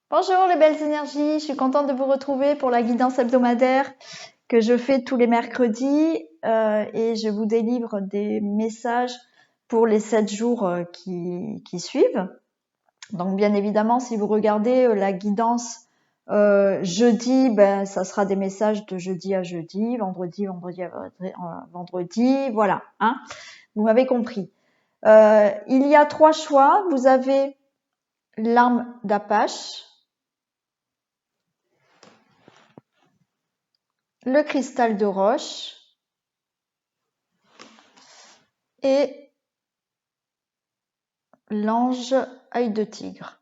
Bonjour les belles énergies, je suis contente de vous retrouver pour la guidance hebdomadaire que je fais tous les mercredis et je vous délivre des messages pour les 7 jours qui suivent. Donc bien évidemment, si vous regardez la guidance jeudi, ça sera des messages de jeudi à jeudi, vendredi à vendredi, voilà, hein, vous m'avez compris. Il y a 3 choix, vous avez l'arme d'Apache, le cristal de roche et l'ange œil de tigre.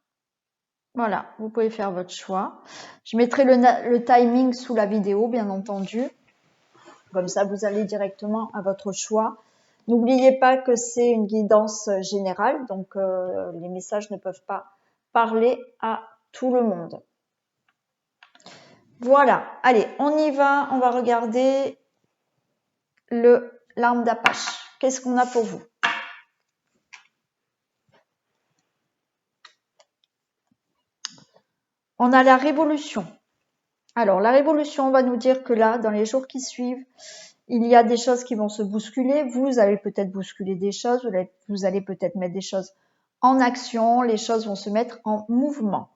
Voilà, vous pouvez faire votre choix. Je mettrai le timing sous la vidéo, bien entendu. Comme ça, vous allez directement à votre choix. N'oubliez pas que c'est une guidance générale, donc les messages ne peuvent pas parler à tout le monde. Voilà, allez, on y va, on va regarder l'arme d'Apache. Qu'est-ce qu'on a pour vous? On a la révolution. Alors, la révolution, on va nous dire que là, dans les jours qui suivent, il y a des choses qui vont se bousculer. Vous allez peut-être bousculer des choses, vous allez peut-être mettre des choses en action, les choses vont se mettre en mouvement.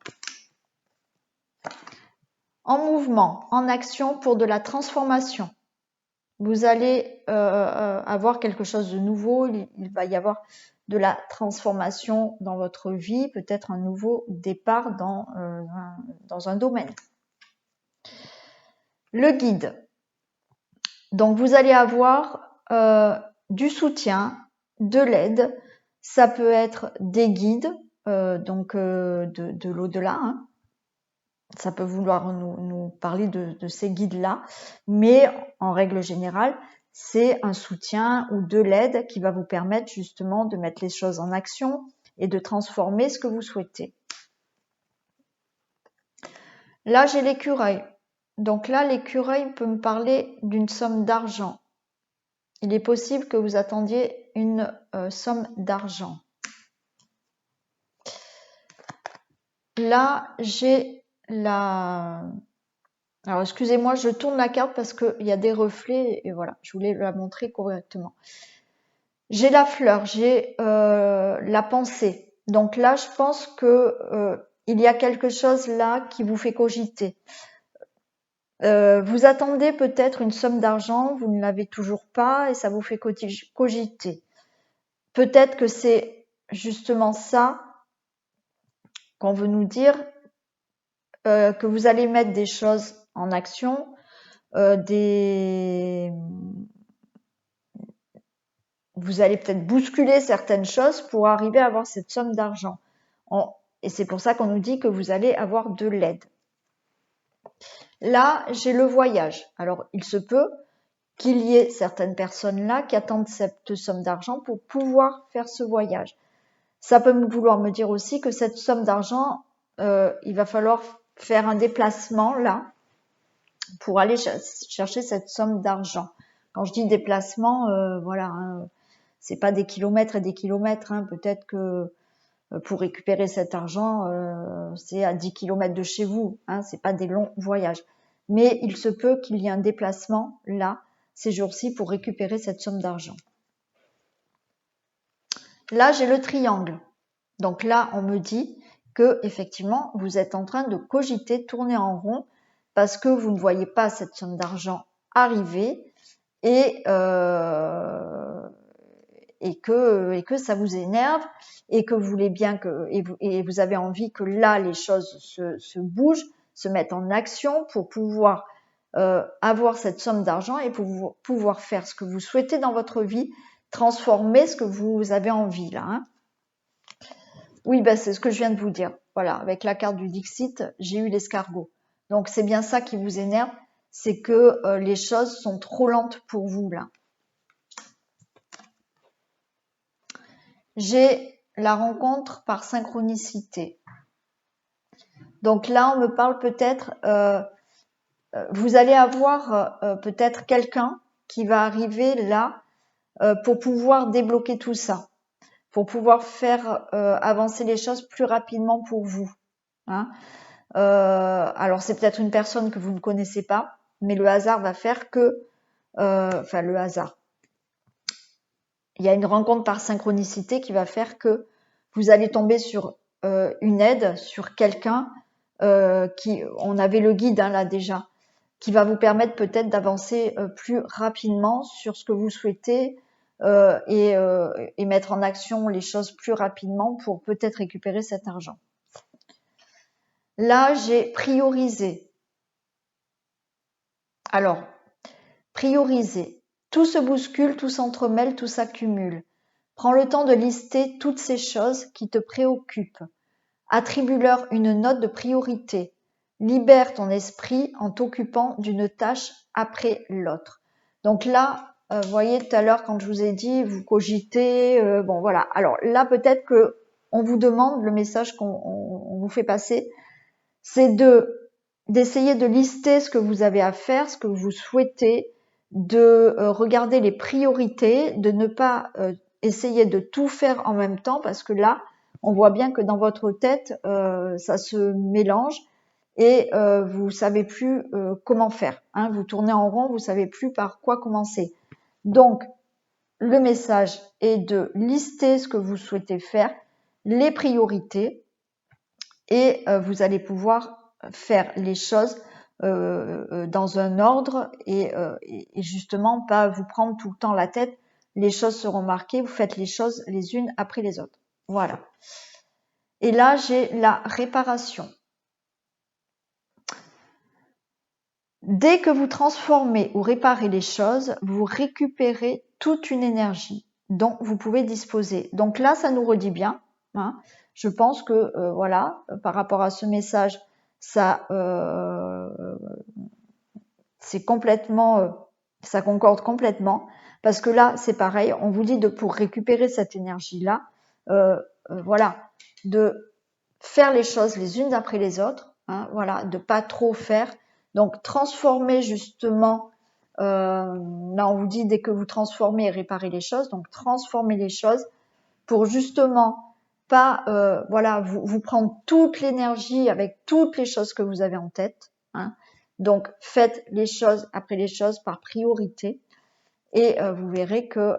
En mouvement, en action pour de la transformation. Vous allez avoir quelque chose de nouveau, il va y avoir de la transformation dans votre vie, peut-être un nouveau départ dans un domaine. Le guide. Donc, vous allez avoir du soutien, de l'aide. Ça peut être des guides, de l'au-delà. Hein. Ça peut vouloir nous parler de ces guides-là. Mais en règle générale, c'est un soutien ou de l'aide qui va vous permettre justement de mettre les choses en action et de transformer ce que vous souhaitez. Là, j'ai l'écureuil. Donc là, l'écureuil peut me parler d'une somme d'argent. Il est possible que vous attendiez une somme d'argent. Là, j'ai la... Alors, excusez-moi, je tourne la carte parce qu'il y a des reflets et voilà, je voulais la montrer correctement. J'ai la fleur, j'ai la pensée. Donc là, je pense que il y a quelque chose là qui vous fait cogiter. Vous attendez peut-être une somme d'argent, vous ne l'avez toujours pas et ça vous fait cogiter. Peut-être que c'est justement ça qu'on veut nous dire, que vous allez mettre des choses en action, vous allez peut-être bousculer certaines choses pour arriver à avoir cette somme d'argent. Et c'est pour ça qu'on nous dit que vous allez avoir de l'aide. Là, j'ai le voyage. Alors, il se peut qu'il y ait certaines personnes là qui attendent cette somme d'argent pour pouvoir faire ce voyage. Ça peut vouloir me dire aussi que cette somme d'argent, il va falloir faire un déplacement là pour aller chercher cette somme d'argent. Quand je dis déplacement, voilà, hein, c'est pas des kilomètres et des kilomètres. Hein, peut-être que pour récupérer cet argent, c'est à 10 kilomètres de chez vous. Hein, c'est pas des longs voyages. Mais il se peut qu'il y ait un déplacement là ces jours-ci pour récupérer cette somme d'argent. Là, j'ai le triangle. Donc là, on me dit que effectivement, vous êtes en train de cogiter, tourner en rond, parce que vous ne voyez pas cette somme d'argent arriver et que ça vous énerve et que vous voulez bien que et vous avez envie que là les choses se bougent, se mettent en action pour pouvoir avoir cette somme d'argent et pour pouvoir faire ce que vous souhaitez dans votre vie, transformer ce que vous avez envie là. Hein. Oui, c'est ce que je viens de vous dire. Voilà, avec la carte du Dixit, j'ai eu l'escargot. Donc c'est bien ça qui vous énerve, c'est que les choses sont trop lentes pour vous là. J'ai la rencontre par synchronicité. Donc là, on me parle peut-être, vous allez avoir peut-être quelqu'un qui va arriver là pour pouvoir débloquer tout ça, pour pouvoir faire avancer les choses plus rapidement pour vous. Hein. Alors c'est peut-être une personne que vous ne connaissez pas, mais le hasard va faire que, enfin le hasard, il y a une rencontre par synchronicité qui va faire que vous allez tomber sur une aide, sur quelqu'un qui, on avait le guide là déjà, qui va vous permettre peut-être d'avancer plus rapidement sur ce que vous souhaitez et mettre en action les choses plus rapidement pour peut-être récupérer cet argent. Là, j'ai priorisé. Alors, prioriser. Tout se bouscule, tout s'entremêle, tout s'accumule. Prends le temps de lister toutes ces choses qui te préoccupent. Attribue-leur une note de priorité. Libère ton esprit en t'occupant d'une tâche après l'autre. Donc là, vous voyez tout à l'heure quand je vous ai dit, vous cogitez, bon voilà. Alors là, peut-être que on vous demande, le message qu'on vous fait passer, c'est d'essayer de lister ce que vous avez à faire, ce que vous souhaitez, de regarder les priorités, de ne pas essayer de tout faire en même temps, parce que là, on voit bien que dans votre tête, ça se mélange et vous savez plus comment faire. Hein, vous tournez en rond, vous savez plus par quoi commencer. Donc, le message est de lister ce que vous souhaitez faire, les priorités, et vous allez pouvoir faire les choses dans un ordre et justement pas vous prendre tout le temps la tête. Les choses seront marquées, vous faites les choses les unes après les autres. Voilà. Et là, j'ai la réparation. Dès que vous transformez ou réparez les choses, vous récupérez toute une énergie dont vous pouvez disposer. Donc là, ça nous redit bien. Hein. Je pense que voilà, par rapport à ce message, ça c'est complètement, ça concorde complètement. Parce que là, c'est pareil. On vous dit pour récupérer cette énergie-là, voilà, de faire les choses les unes après les autres. Hein, voilà, de pas trop faire. Donc transformer justement, là on vous dit dès que vous transformez et réparez les choses, donc transformer les choses pour justement pas voilà vous prendre toute l'énergie avec toutes les choses que vous avez en tête. Hein. Donc faites les choses après les choses par priorité et vous verrez que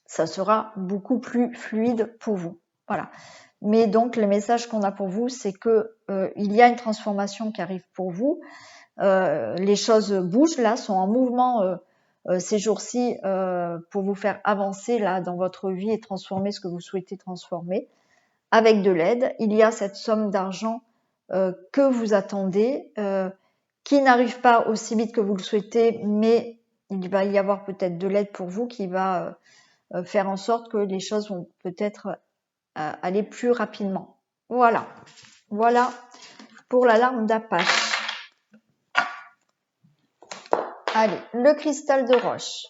ça sera beaucoup plus fluide pour vous. Voilà. Mais donc le message qu'on a pour vous, c'est que il y a une transformation qui arrive pour vous. Les choses bougent là, sont en mouvement ces jours-ci pour vous faire avancer là dans votre vie et transformer ce que vous souhaitez transformer. Avec de l'aide, il y a cette somme d'argent que vous attendez, qui n'arrive pas aussi vite que vous le souhaitez, mais il va y avoir peut-être de l'aide pour vous qui va faire en sorte que les choses vont peut-être aller plus rapidement. Voilà. Voilà pour l'alarme d'Apache. Allez, le cristal de roche.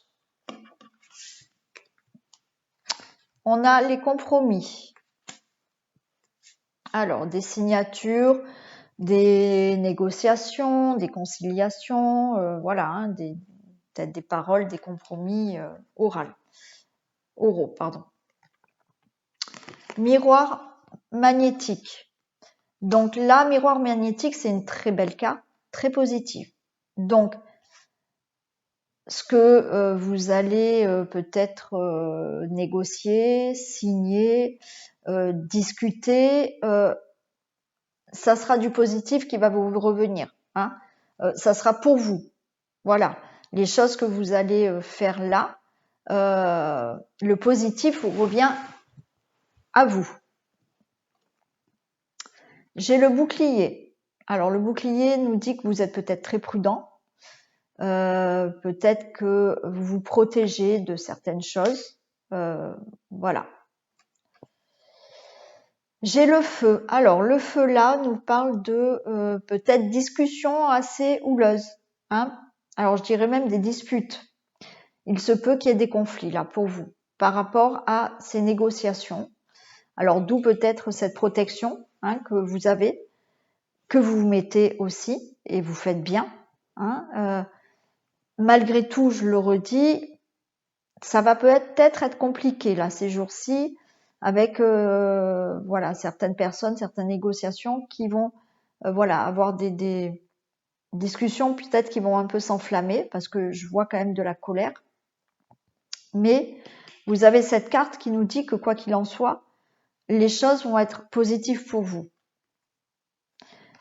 On a les compromis. Alors, des signatures, des négociations, des conciliations, voilà, hein, peut-être des paroles, des compromis oraux, pardon. Miroir magnétique. Donc là, miroir magnétique, c'est une très belle carte, très positive. Donc, ce que vous allez peut-être négocier, signer, discuter, ça sera du positif qui va vous revenir. Hein. Ça sera pour vous. Voilà. Les choses que vous allez faire là, le positif revient à vous. J'ai le bouclier. Alors le bouclier nous dit que vous êtes peut-être très prudent. Peut-être que vous vous protégez de certaines choses. Voilà. J'ai le feu. Alors le feu là nous parle de peut-être discussions assez houleuses. Hein. Alors je dirais même des disputes. Il se peut qu'il y ait des conflits là pour vous par rapport à ces négociations. Alors d'où peut-être cette protection hein, que vous avez, que vous vous mettez aussi et vous faites bien. Hein. Malgré tout, je le redis, ça va peut-être être compliqué là ces jours-ci. avec voilà, certaines personnes, certaines négociations qui vont voilà, avoir des discussions peut-être qui vont un peu s'enflammer parce que je vois quand même de la colère. Mais vous avez cette carte qui nous dit que quoi qu'il en soit, les choses vont être positives pour vous.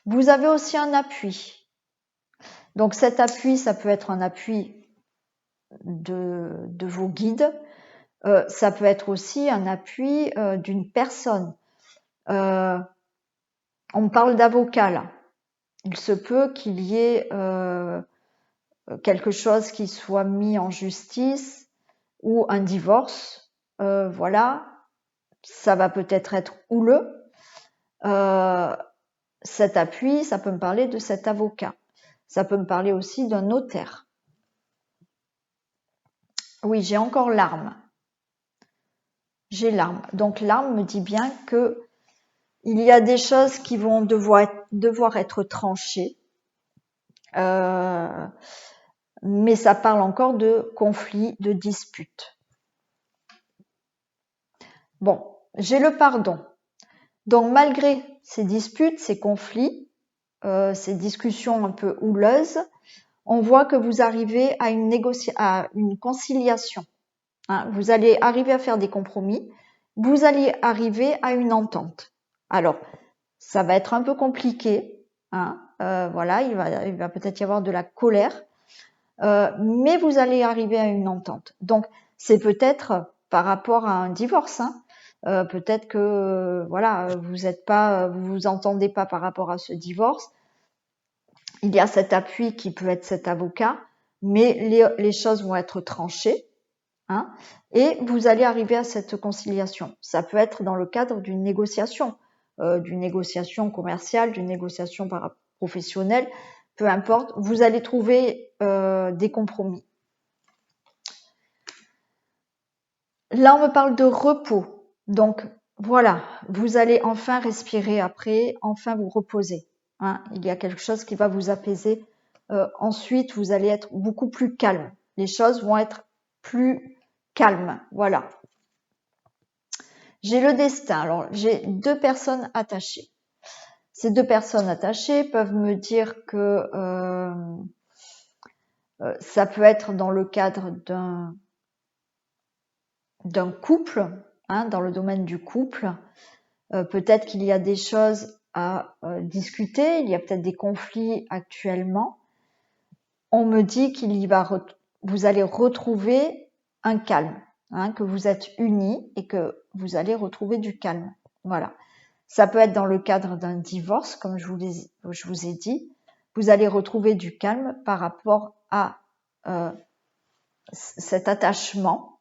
Vous avez aussi un appui. Donc cet appui, ça peut être un appui de vos guides. Ça peut être aussi un appui d'une personne. On parle d'avocat là. Il se peut qu'il y ait quelque chose qui soit mis en justice ou un divorce. Voilà, ça va peut-être être houleux. Cet appui, ça peut me parler de cet avocat. Ça peut me parler aussi d'un notaire. Oui, j'ai encore l'arme. J'ai l'arme. Donc l'arme me dit bien que il y a des choses qui vont devoir être tranchées. Mais ça parle encore de conflits, de disputes. Bon, j'ai le pardon. Donc malgré ces disputes, ces conflits, ces discussions un peu houleuses, on voit que vous arrivez à une conciliation. Hein, vous allez arriver à faire des compromis, vous allez arriver à une entente. Alors, ça va être un peu compliqué, hein, voilà, il va peut-être y avoir de la colère, mais vous allez arriver à une entente. Donc, c'est peut-être par rapport à un divorce, hein, peut-être que voilà, vous vous entendez pas par rapport à ce divorce. Il y a cet appui qui peut être cet avocat, mais les choses vont être tranchées, hein, et vous allez arriver à cette conciliation. Ça peut être dans le cadre d'une négociation commerciale, d'une négociation professionnelle, peu importe. Vous allez trouver des compromis. Là, on me parle de repos. Donc, voilà, vous allez enfin respirer après, enfin vous reposer. Hein. Il y a quelque chose qui va vous apaiser. Ensuite, vous allez être beaucoup plus calme. Les choses vont être plus calmes. Voilà. J'ai le destin. Alors, j'ai 2 personnes attachées. Ces 2 personnes attachées peuvent me dire que ça peut être dans le cadre d'un couple, hein, dans le domaine du couple. Peut-être qu'il y a des choses à discuter, il y a peut-être des conflits actuellement. On me dit vous allez retrouver un calme, hein, que vous êtes unis et que vous allez retrouver du calme. Voilà. Ça peut être dans le cadre d'un divorce, comme je vous ai dit. Vous allez retrouver du calme par rapport à cet attachement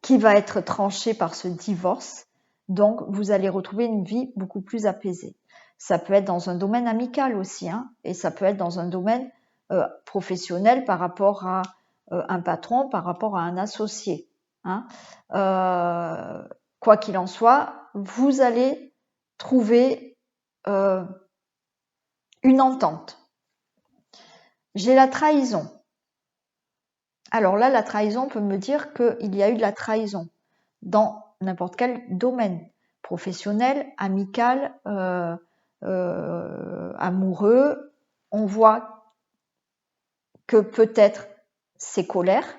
qui va être tranché par ce divorce. Donc, vous allez retrouver une vie beaucoup plus apaisée. Ça peut être dans un domaine amical aussi, hein, et ça peut être dans un domaine professionnel par rapport à un patron, par rapport à un associé. Hein. Quoi qu'il en soit, vous allez trouver une entente. J'ai la trahison. Alors là, la trahison peut me dire qu'il y a eu de la trahison dans n'importe quel domaine, professionnel, amical, amoureux. On voit que peut-être ces colères,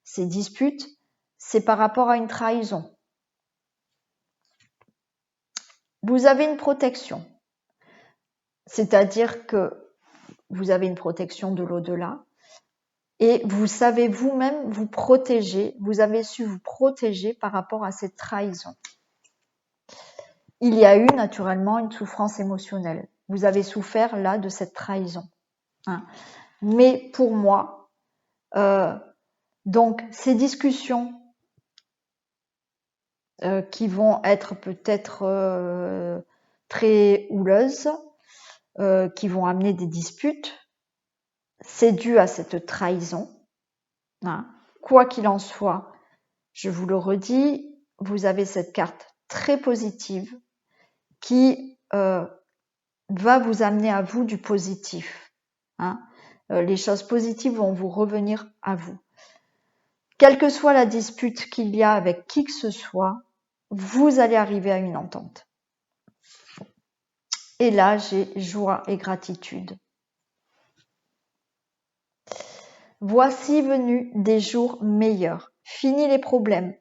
ces disputes, c'est par rapport à une trahison. Vous avez une protection, c'est-à-dire que vous avez une protection de l'au-delà et vous savez vous-même vous protéger, vous avez su vous protéger par rapport à cette trahison. Il y a eu naturellement une souffrance émotionnelle. Vous avez souffert là de cette trahison. Hein. Mais pour moi, donc ces discussions qui vont être peut-être très houleuses, qui vont amener des disputes, c'est dû à cette trahison. Hein. Quoi qu'il en soit, je vous le redis, vous avez cette carte très positive qui va vous amener à vous du positif. Hein. Les choses positives vont vous revenir à vous. quelle que soit la dispute qu'il y a avec qui que ce soit, vous allez arriver à une entente. Et là, j'ai joie et gratitude. Voici venus des jours meilleurs. Fini les problèmes.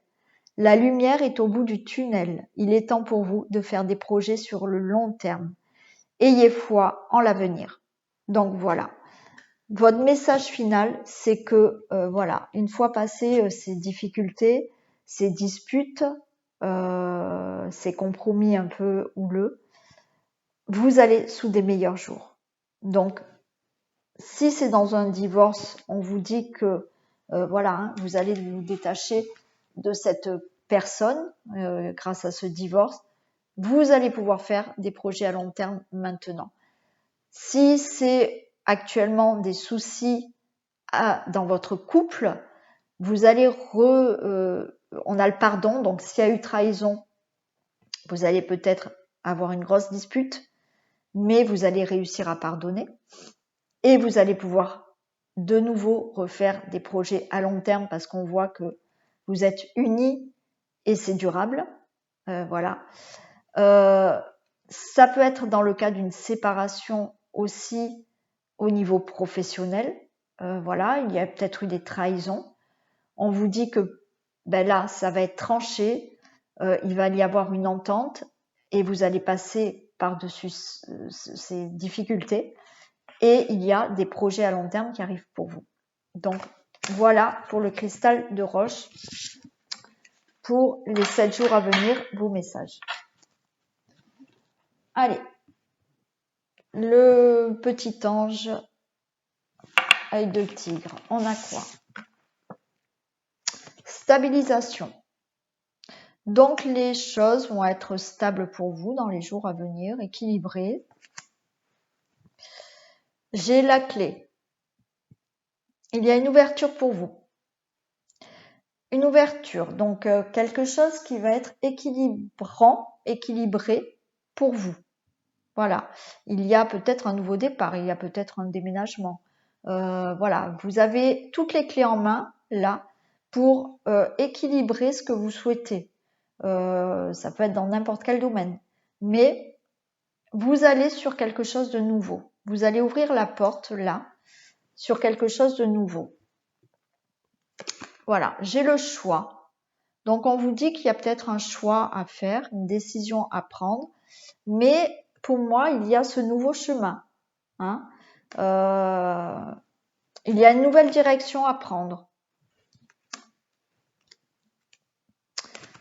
La lumière est au bout du tunnel. Il est temps pour vous de faire des projets sur le long terme. Ayez foi en l'avenir. Donc voilà. Votre message final, c'est que voilà, une fois passées ces difficultés, ces disputes, ces compromis un peu houleux, vous allez sous des meilleurs jours. Donc, si c'est dans un divorce, on vous dit que voilà, hein, vous allez vous détacher de cette personne grâce à ce divorce, vous allez pouvoir faire des projets à long terme maintenant. Si c'est actuellement des soucis dans votre couple, vous allez on a le pardon, donc s'il y a eu trahison, vous allez peut-être avoir une grosse dispute, mais vous allez réussir à pardonner et vous allez pouvoir de nouveau refaire des projets à long terme parce qu'on voit que vous êtes unis et c'est durable. Voilà. Ça peut être dans le cas d'une séparation aussi au niveau professionnel. Voilà, il y a peut-être eu des trahisons. On vous dit que ben là, ça va être tranché, il va y avoir une entente et vous allez passer par-dessus ces difficultés. Et il y a des projets à long terme qui arrivent pour vous. Donc, voilà pour le cristal de roche. Pour les 7 jours à venir, vos messages. Allez. Le petit ange, œil de tigre. On a quoi? Stabilisation. Donc, les choses vont être stables pour vous dans les jours à venir, équilibrées. J'ai la clé. Il y a une ouverture pour vous. Une ouverture, donc quelque chose qui va être équilibrant, équilibré pour vous. Voilà, il y a peut-être un nouveau départ, il y a peut-être un déménagement. Voilà, vous avez toutes les clés en main là pour équilibrer ce que vous souhaitez. Ça peut être dans n'importe quel domaine, mais vous allez sur quelque chose de nouveau. Vous allez ouvrir la porte là sur quelque chose de nouveau. Voilà, j'ai le choix. Donc, on vous dit qu'il y a peut-être un choix à faire, une décision à prendre, mais pour moi, il y a ce nouveau chemin. Hein. Il y a une nouvelle direction à prendre.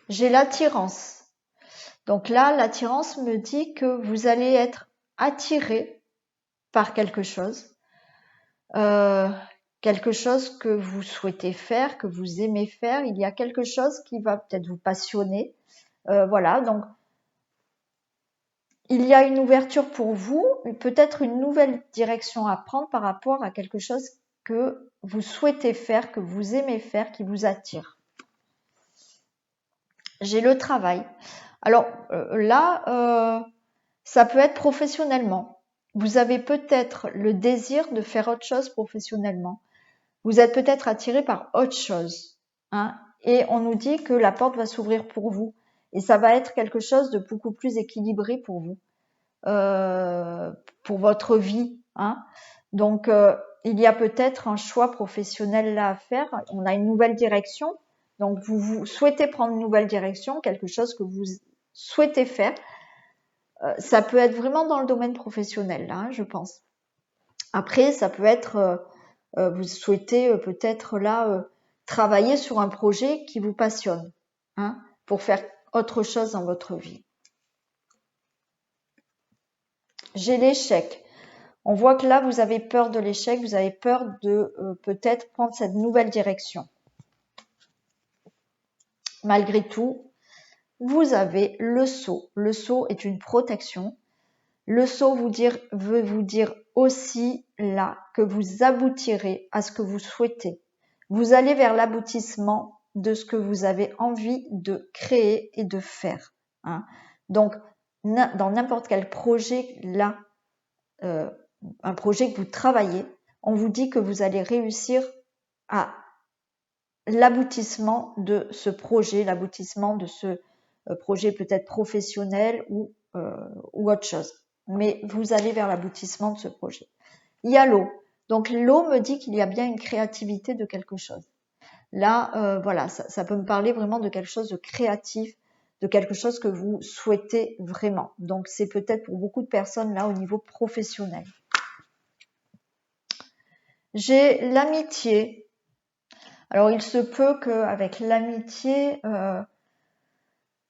J'ai l'attirance. Donc là, l'attirance me dit que vous allez être attiré par quelque chose que vous souhaitez faire, que vous aimez faire. Il y a quelque chose qui va peut-être vous passionner. Voilà, donc il y a une ouverture pour vous, peut-être une nouvelle direction à prendre par rapport à quelque chose que vous souhaitez faire, que vous aimez faire, qui vous attire. J'ai le travail. Alors là, ça peut être professionnellement. Vous avez peut-être le désir de faire autre chose professionnellement. Vous êtes peut-être attiré par autre chose. Hein, et on nous dit que la porte va s'ouvrir pour vous. Et ça va être quelque chose de beaucoup plus équilibré pour vous. Pour votre vie. Hein. Donc, il y a peut-être un choix professionnel là à faire. On a une nouvelle direction. Donc, vous souhaitez prendre une nouvelle direction, quelque chose que vous souhaitez faire. Ça peut être vraiment dans le domaine professionnel, là, hein, je pense. Après, ça peut être, vous souhaitez peut-être là travailler sur un projet qui vous passionne, hein, pour faire autre chose dans votre vie. J'ai l'échec. On voit que là, vous avez peur de l'échec, vous avez peur de peut-être prendre cette nouvelle direction. Malgré tout, vous avez le sceau. Le sceau est une protection. Le sceau veut vous dire aussi là que vous aboutirez à ce que vous souhaitez. Vous allez vers l'aboutissement de ce que vous avez envie de créer et de faire. Hein. Donc, dans n'importe quel projet là, un projet que vous travaillez, on vous dit que vous allez réussir à l'aboutissement de ce projet, l'aboutissement de ce projet peut-être professionnel ou autre chose. Mais vous allez vers l'aboutissement de ce projet. Il y a l'eau. Donc l'eau me dit qu'il y a bien une créativité de quelque chose. Là, voilà, ça peut me parler vraiment de quelque chose de créatif, de quelque chose que vous souhaitez vraiment. Donc c'est peut-être pour beaucoup de personnes là au niveau professionnel. J'ai l'amitié. Alors il se peut qu'avec l'amitié,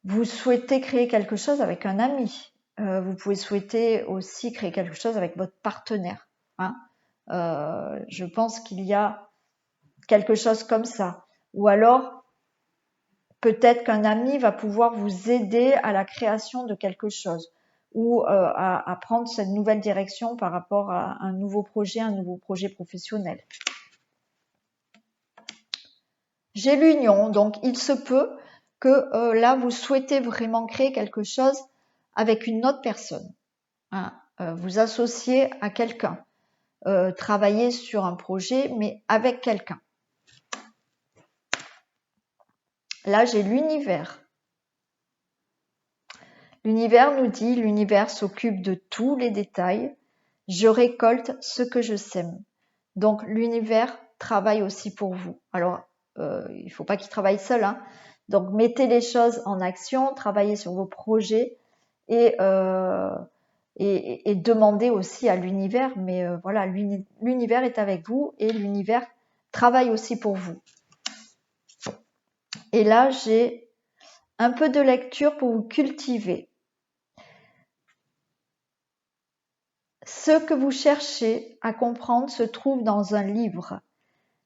vous souhaitez créer quelque chose avec un ami. Vous pouvez souhaiter aussi créer quelque chose avec votre partenaire. Hein. Je pense qu'il y a quelque chose comme ça. Ou alors, peut-être qu'un ami va pouvoir vous aider à la création de quelque chose ou à prendre cette nouvelle direction par rapport à un nouveau projet professionnel. J'ai l'union, donc il se peut que là, vous souhaitez vraiment créer quelque chose avec une autre personne. Hein, vous associer à quelqu'un, travailler sur un projet, mais avec quelqu'un. Là, j'ai l'univers. L'univers nous dit, l'univers s'occupe de tous les détails. Je récolte ce que je sème. Donc, l'univers travaille aussi pour vous. Alors, il ne faut pas qu'il travaille seul. Hein. Donc, mettez les choses en action, travaillez sur vos projets et demandez aussi à l'univers. Mais voilà, l'univers est avec vous et l'univers travaille aussi pour vous. Et là, j'ai un peu de lecture pour vous cultiver. Ce que vous cherchez à comprendre se trouve dans un livre.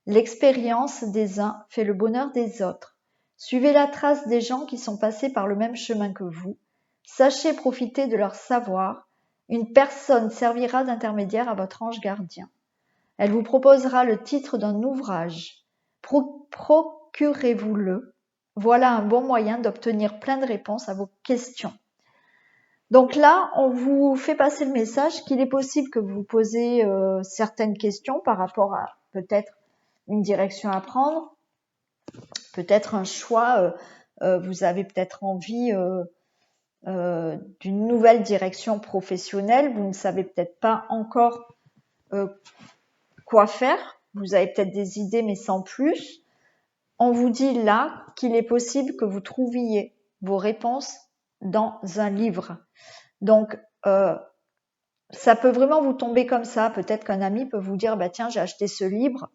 L'expérience des uns fait le bonheur des autres. Suivez la trace des gens qui sont passés par le même chemin que vous. Sachez profiter de leur savoir. Une personne servira d'intermédiaire à votre ange gardien. Elle vous proposera le titre d'un ouvrage. Procurez-vous-le. Voilà un bon moyen d'obtenir plein de réponses à vos questions. Donc là, on vous fait passer le message qu'il est possible que vous posez certaines questions par rapport à peut-être une direction à prendre, peut-être un choix, vous avez peut-être envie d'une nouvelle direction professionnelle, vous ne savez peut-être pas encore quoi faire, vous avez peut-être des idées mais sans plus. On vous dit là qu'il est possible que vous trouviez vos réponses dans un livre. Donc, ça peut vraiment vous tomber comme ça. Peut-être qu'un ami peut vous dire, bah tiens, j'ai acheté ce livre.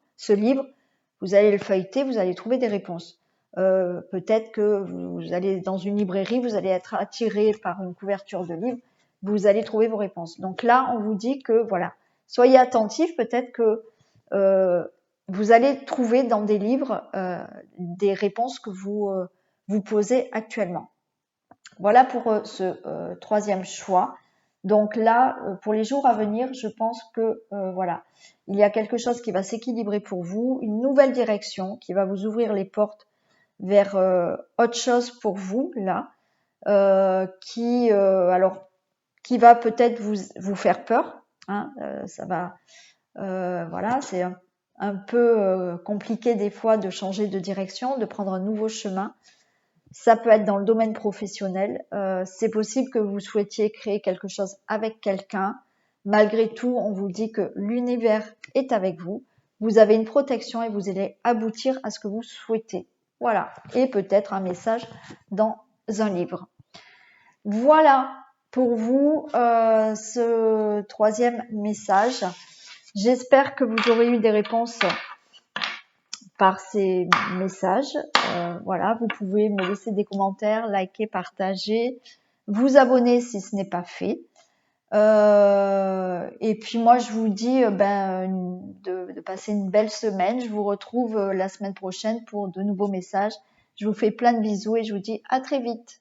Vous allez le feuilleter, vous allez trouver des réponses. Peut-être que vous allez dans une librairie, vous allez être attiré par une couverture de livre, vous allez trouver vos réponses. Donc là, on vous dit que voilà, soyez attentifs. Peut-être que vous allez trouver dans des livres des réponses que vous posez actuellement. Voilà pour ce troisième choix. Donc là, pour les jours à venir, je pense que voilà, il y a quelque chose qui va s'équilibrer pour vous, une nouvelle direction qui va vous ouvrir les portes vers autre chose pour vous là, qui va peut-être vous faire peur. Hein, ça va, voilà, c'est un peu compliqué des fois de changer de direction, de prendre un nouveau chemin. Ça peut être dans le domaine professionnel. C'est possible que vous souhaitiez créer quelque chose avec quelqu'un. Malgré tout, on vous dit que l'univers est avec vous. Vous avez une protection et vous allez aboutir à ce que vous souhaitez. Voilà. Et peut-être un message dans un livre. Voilà pour vous ce troisième message. J'espère que vous aurez eu des réponses par ces messages. Voilà, vous pouvez me laisser des commentaires, liker, partager, vous abonner si ce n'est pas fait. Et puis moi, je vous dis de passer une belle semaine. Je vous retrouve la semaine prochaine pour de nouveaux messages. Je vous fais plein de bisous et je vous dis à très vite.